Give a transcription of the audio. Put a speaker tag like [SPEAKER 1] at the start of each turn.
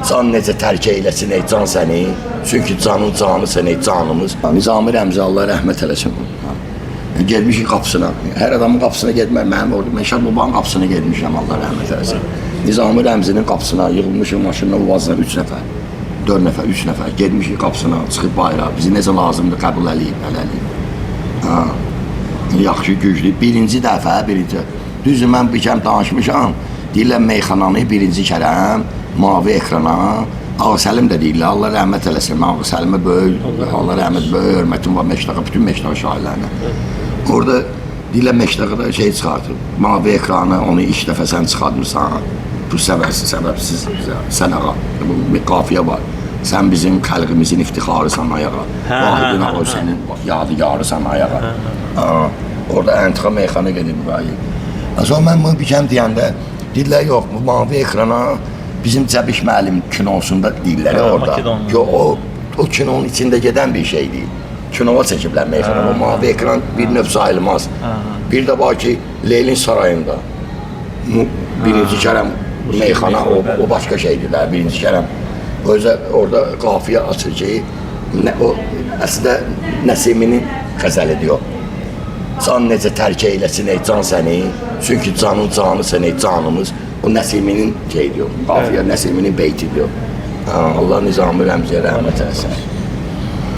[SPEAKER 1] Can necə tərk eyləsin ey can səni, çünki canın canısan ey canımız. Nizami Rəmzi Allah rəhmət eləsin. Gelmişik qapısına, hər adamın qapısına getmək, mənim orada Məşəd babanın qapısına getmişəm Allah rəhmət eləsin. Nizami Rəmzinin qapısına yığılmışıq maşınla uvazına 3 nəfər, 4 nəfər, 3 nəfər. Getmişik qapısına, çıxıb bayrağı, bizi necə lazımdır qəbul eləyib, yaxşı, güclü. Birinci dəfə, düzdür, mən bir kəm danışmışam, deyirlər meyxananı birinci kərəm, mavi ekrana, Ağasəlim də deyirlər, Allah rəhmət eləsin, mən Ağasəlimə böyük, Allah rəhmət böyük hörmətim var Məşdaqa, bütün Məşdaqa şahirlərinə. Orada deyirlər Məşdaqada şey çıxartır, mavi ekranı, onu ilk dəfə sən çıxartmırsan, bu səbəbsiz sən ağa, bu qafiyə var. Sən bizim xəlqimizin iftixarısan ayağa, vahidin ağa sənin yadigarısan ayağa. Orada əntiqa meyxana gedir burayı. Sonra mən bunu bir kəm deyəndə, deyirlər yox, bu mavi ekrana, bizim Cəbiş müəllim kinosunda deyirlər orada. O kinonun içində gedən bir şey deyil. Kinoya çəkiblər meyxana, o mavi ekran bir növ sayılmaz. Bir də var ki, Leylin sarayında, birinci kərəm meyxana, o başqa şeydir, birinci kərəm. Orada qafiyə açır ki, o əslində Nəsiminin qəzəlidir o. Can necə tərk eyləsin ey can səni, çünki canın canısan ey canımız. O Nəsiminin şeydir o, qafiyə Nəsiminin beytidir o. Allah Nizami Rəmziyə rəhmət eləsin.